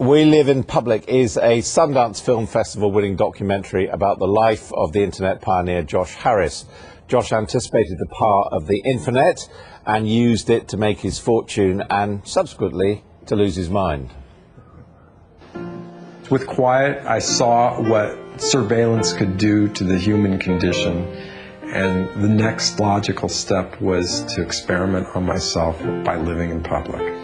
We Live in Public is a Sundance Film Festival winning documentary about the life of the internet pioneer Josh Harris. Josh anticipated the power of the internet and used it to make his fortune and subsequently to lose his mind. With Quiet, I saw what surveillance could do to the human condition, and the next logical step was to experiment on myself by living in public.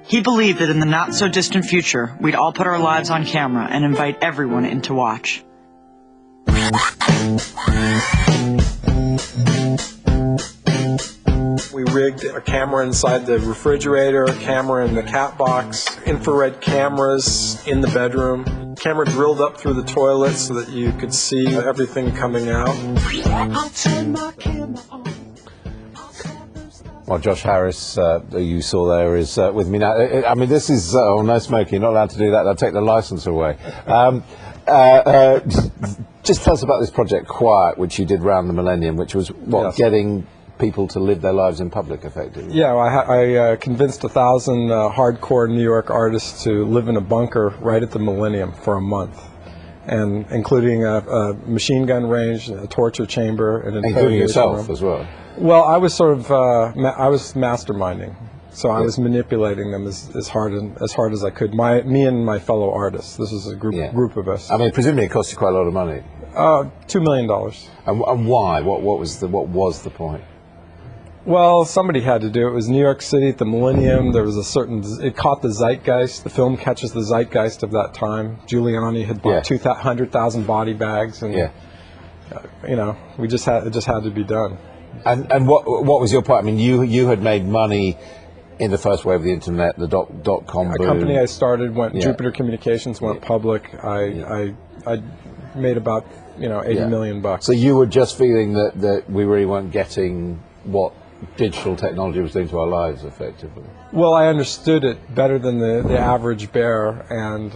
He believed that in the not-so-distant future, we'd all put our lives on camera and invite everyone in to watch. We rigged a camera inside the refrigerator, a camera in the cat box, infrared cameras in the bedroom, camera drilled up through the toilet so that you could see everything coming out. Well, Josh Harris, who you saw there, is with me now. I mean, this is, no smoking, you're not allowed to do that, they'll take the licence away. Just tell us about this project Quiet, which you did round the millennium, which was, what, yes, getting people to live their lives in public, effectively? Yeah, well, I convinced 1,000 hardcore New York artists to live in a bunker right at the millennium for a month, and including a machine gun range, a torture chamber, and an including yourself room as well. Well, I was sort of I was masterminding, so I was manipulating them as hard as I could. Me and my fellow artists. This is a group of us. I mean, presumably it cost you quite a lot of money. $2 million. And why? What was the point? Well, somebody had to do it. It was New York City at the millennium. There was it caught the zeitgeist. The film catches the zeitgeist of that time. Giuliani had bought 200,000 body bags, and you know, it just had to be done. And what was your point? I mean, you had made money in the first wave of the internet, the dot-com boom. A company I started Jupiter Communications went public. I made about $80 million bucks. So you were just feeling that we really weren't getting what digital technology was doing to our lives, effectively. Well, I understood it better than the average bear, and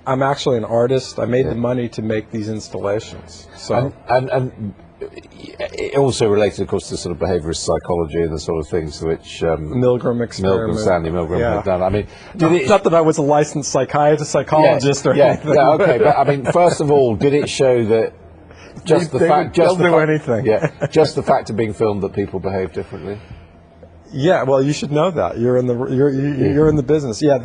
I'm actually an artist. I made the money to make these installations. So and it also related, of course, to sort of behaviourist psychology and the sort of things which Milgram experiment. Stanley Milgram had done. I mean, not that I was a licensed psychologist or anything. Yeah, okay, but I mean, first of all, did it show that just the fact of being filmed that people behave differently? Yeah, well, you should know that. You're in the business. Yeah,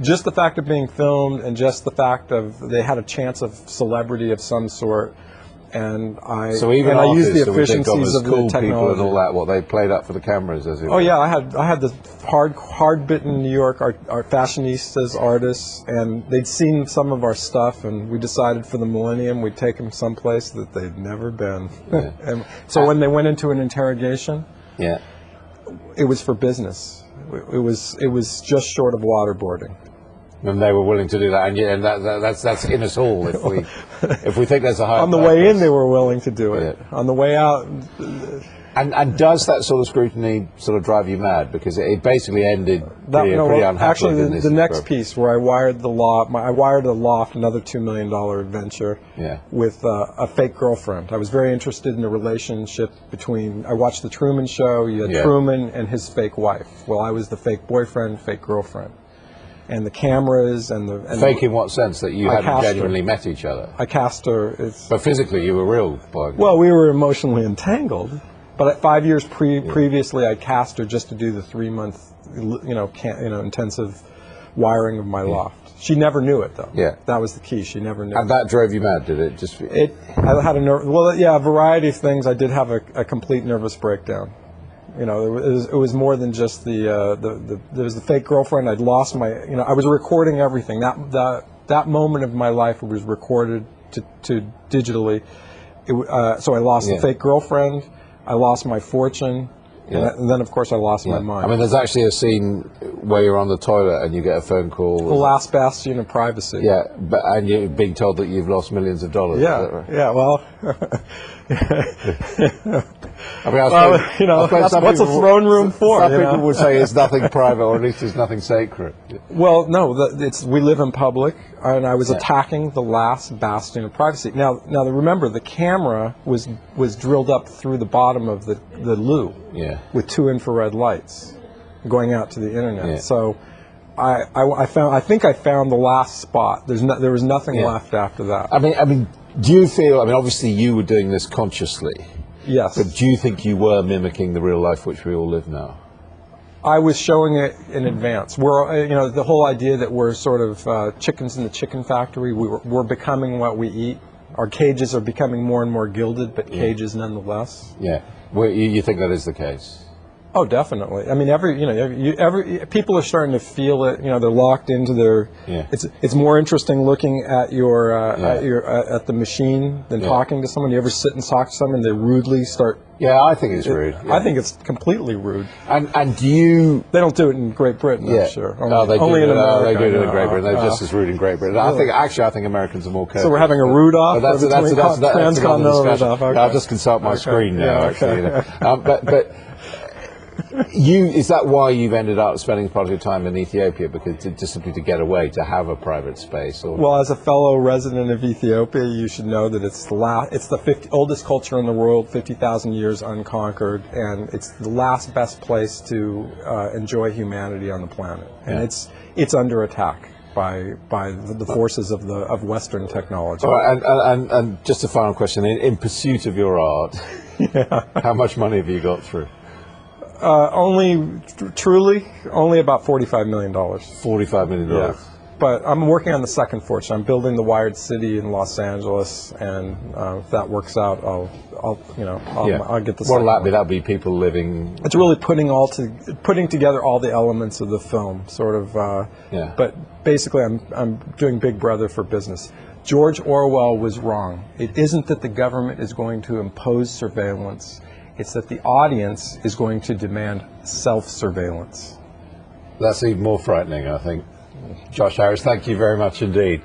just the fact of being filmed and just the fact of they had a chance of celebrity of some sort. And I used the efficiencies of the technology and all that. What they played up for the cameras, as it were. Oh yeah, I had the hard-bitten New York art fashionistas, artists, and they'd seen some of our stuff, and we decided for the millennium we'd take them someplace that they'd never been. Yeah. And so when they went into an interrogation, it was for business. It was just short of waterboarding. And they were willing to do that, and that's in us all. If we think there's a higher on the way in, they were willing to do it. On the way out, and does that sort of scrutiny sort of drive you mad? Because it basically ended pretty unhappily. Actually, the next piece where I wired the loft, I wired a loft, another $2 million adventure with a fake girlfriend. I was very interested in the relationship between. I watched the Truman Show. You had Truman and his fake wife. Well, I was the fake boyfriend, fake girlfriend. And the cameras and the fake in what sense? That you hadn't genuinely met each other? I cast her. But physically, you were real. Well, we were emotionally entangled. But at 5 years previously, I cast her just to do the 3-month, intensive wiring of my loft. She never knew it though. Yeah, that was the key. She never knew. And that drove you mad, did it? I had a variety of things. I did have a complete nervous breakdown. It was more than just there was the fake girlfriend. I'd lost my, I was recording everything. That moment of my life was recorded to digitally. So I lost the fake girlfriend. I lost my fortune. And then, of course, I lost my mind. I mean, there's actually a scene where you're on the toilet and you get a phone call. The last bastion of privacy. Yeah, and you're being told that you've lost millions of dollars. Yeah, is that right? yeah. Well, I mean, what's a throne room for? Some people would say it's nothing private, or at least it's nothing sacred. Well, no, we live in public, and I was attacking the last bastion of privacy. Now, remember, the camera was drilled up through the bottom of the loo, with 2 infrared lights, going out to the internet. Yeah. So I think I found the last spot. There was nothing Yeah. left after that. I mean, do you feel? I mean, obviously you were doing this consciously, Yes. but do you think you were mimicking the real life which we all live now? I was showing it in advance. We're, the whole idea that we're sort of chickens in the chicken factory. We're becoming what we eat. Our cages are becoming more and more gilded, but cages nonetheless. Yeah. Well, you think that is the case? Oh, definitely. I mean, every people are starting to feel it. They're locked into their. Yeah. It's more interesting looking at at the machine than talking to someone. You ever sit and talk to someone, they rudely start. Yeah, I think it's rude. Yeah. I think it's completely rude. And do you? They don't do it in Great Britain, Yeah. I'm sure. They only do. in America. They do it in no. Great Britain. They're just as rude in Great Britain. Really? I think Americans are more courteous. So we're having a rude off. But that's another transcontinental rude discussion. off. Okay. I'll just consult my Okay. screen now. Yeah, Actually, okay. but is that why you've ended up spending part of your time in Ethiopia? Because just simply to get away, to have a private space? Or? Well, as a fellow resident of Ethiopia, you should know that it's the oldest culture in the world, 50,000 years unconquered, and it's the last best place to enjoy humanity on the planet. And it's under attack by the forces of Western technology. All right, and just a final question: in pursuit of your art, how much money have you got through? Only about $45 million. $45 million. Yeah. But I'm working on the second fortune. I'm building the Wired City in Los Angeles, and if that works out, I'll get the. What'll that be? one. That'll be people living. It's really putting together all the elements of the film, sort of. But basically, I'm doing Big Brother for business. George Orwell was wrong. It isn't that the government is going to impose surveillance. It's that the audience is going to demand self-surveillance. That's even more frightening, I think. Josh Harris, thank you very much indeed.